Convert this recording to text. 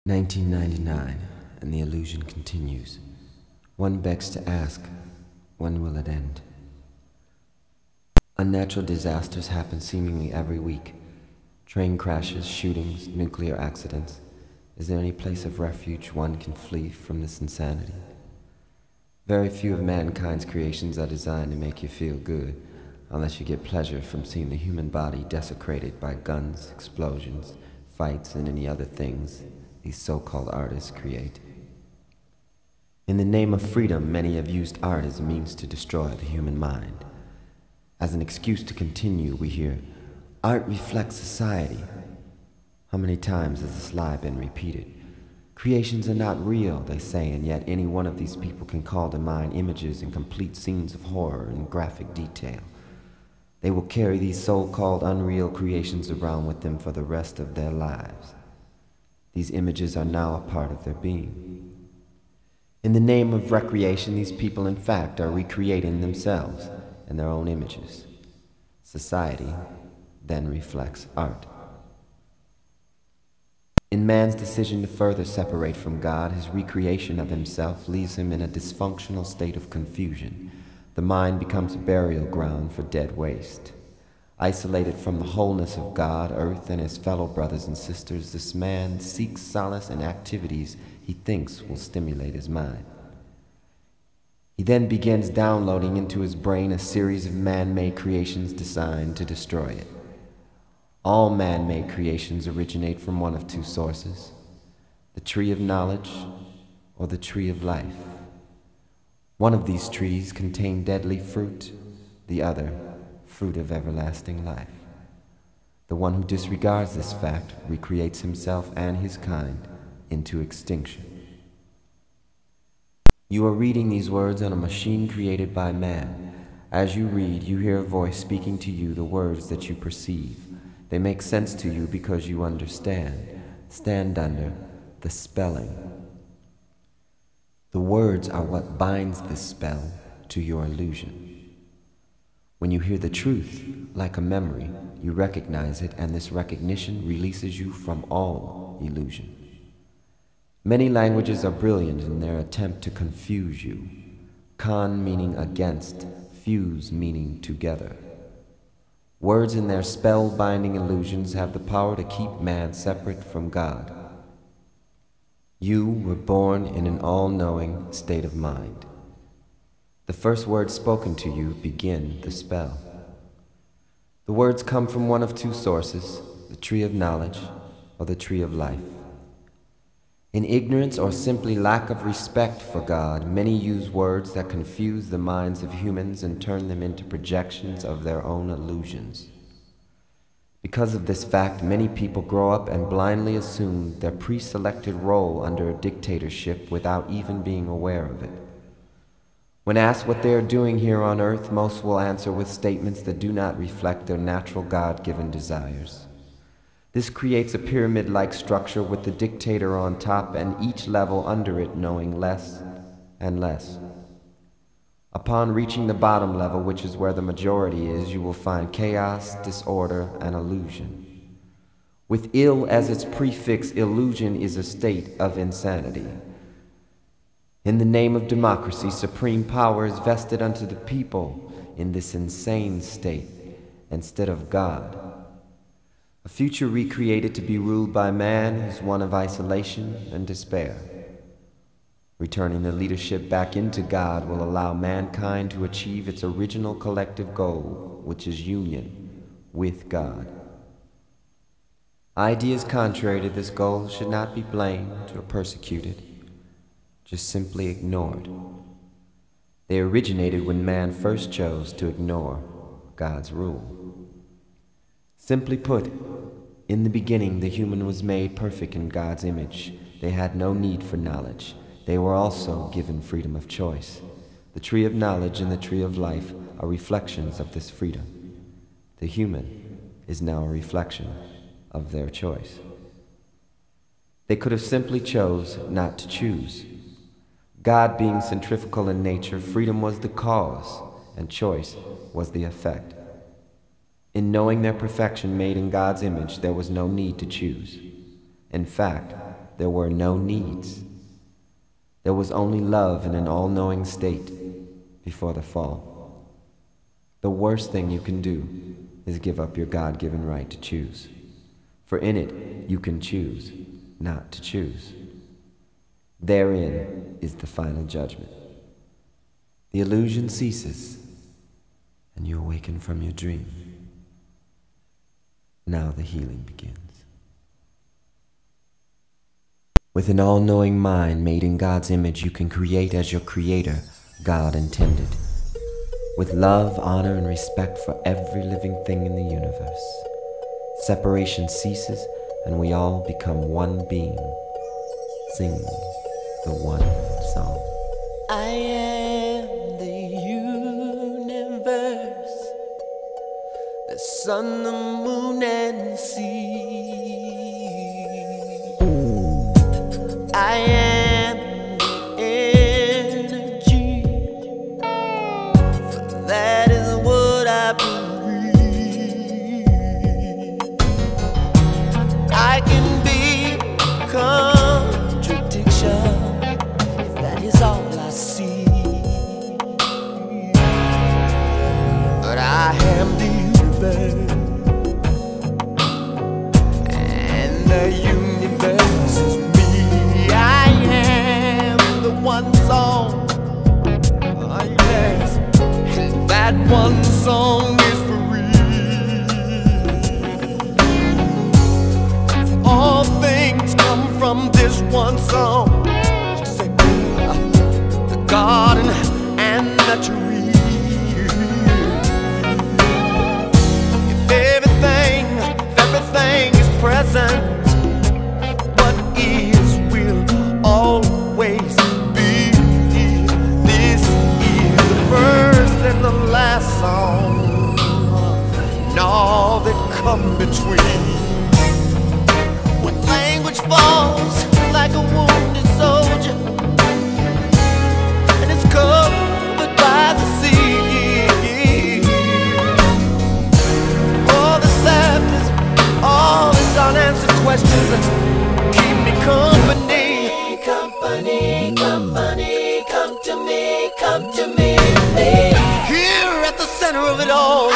1999, and the illusion continues. One begs to ask, when will it end? Unnatural disasters happen seemingly every week. Train crashes, shootings, nuclear accidents. Is there any place of refuge one can flee from this insanity? Very few of mankind's creations are designed to make you feel good, unless you get pleasure from seeing the human body desecrated by guns, explosions, fights, and any other things these so-called artists create. In the name of freedom, many have used art as a means to destroy the human mind. As an excuse to continue, we hear, art reflects society. How many times has this lie been repeated? Creations are not real, they say, and yet any one of these people can call to mind images and complete scenes of horror in graphic detail. They will carry these so-called unreal creations around with them for the rest of their lives. These images are now a part of their being. In the name of recreation, these people in fact are recreating themselves and their own images. Society then reflects art. In man's decision to further separate from God, his recreation of himself leaves him in a dysfunctional state of confusion. The mind becomes a burial ground for dead waste. Isolated from the wholeness of God, earth, and his fellow brothers and sisters, this man seeks solace in activities he thinks will stimulate his mind. He then begins downloading into his brain a series of man-made creations designed to destroy it. All man-made creations originate from one of two sources: the tree of knowledge or the tree of life. One of these trees contains deadly fruit, the other fruit of everlasting life. The one who disregards this fact recreates himself and his kind into extinction. You are reading these words on a machine created by man. As you read, you hear a voice speaking to you the words that you perceive. They make sense to you because you understand. Stand under the spelling. The words are what binds this spell to your illusion. When you hear the truth, like a memory, you recognize it, and this recognition releases you from all illusion. Many languages are brilliant in their attempt to confuse you. Con meaning against, fuse meaning together. Words in their spell-binding illusions have the power to keep man separate from God. You were born in an all-knowing state of mind. The first words spoken to you begin the spell. The words come from one of two sources: the tree of knowledge or the tree of life. In ignorance or simply lack of respect for God, many use words that confuse the minds of humans and turn them into projections of their own illusions. Because of this fact, many people grow up and blindly assume their pre-selected role under a dictatorship without even being aware of it. When asked what they are doing here on earth, most will answer with statements that do not reflect their natural God-given desires. This creates a pyramid-like structure with the dictator on top and each level under it knowing less and less. Upon reaching the bottom level, which is where the majority is, you will find chaos, disorder, and illusion. With ill as its prefix, illusion is a state of insanity. In the name of democracy, supreme power is vested unto the people in this insane state instead of God. A future recreated to be ruled by man is one of isolation and despair. Returning the leadership back into God will allow mankind to achieve its original collective goal, which is union with God. Ideas contrary to this goal should not be blamed or persecuted, just simply ignored. They originated when man first chose to ignore God's rule. Simply put, in the beginning the human was made perfect in God's image. They had no need for knowledge. They were also given freedom of choice. The tree of knowledge and the tree of life are reflections of this freedom. The human is now a reflection of their choice. They could have simply chose not to choose. God being centrifugal in nature, freedom was the cause, and choice was the effect. In knowing their perfection made in God's image, there was no need to choose. In fact, there were no needs. There was only love in an all-knowing state before the fall. The worst thing you can do is give up your God-given right to choose. For in it, you can choose not to choose. Therein is the final judgment. The illusion ceases, and you awaken from your dream. Now the healing begins. With an all-knowing mind made in God's image, you can create as your creator, God intended. With love, honor, and respect for every living thing in the universe. Separation ceases, and we all become one being, singing the one song. I am the universe, the sun, the moon, and the sea. I am the energy, for that is what I believe. I can be contradiction, if that is all I see. But I am the universe, and the universe is me. I am the one song, oh yes, and that one song is free. All things come from this one song. She said, the garden and the tree. If everything is present, what is will always be. This is the first and the last song, and all that come between. When language falls like a wounded soldier, and it's covered by the sea. All the sadness, all these unanswered questions keep me company. Company, company, come to me, please. Here at the center of it all,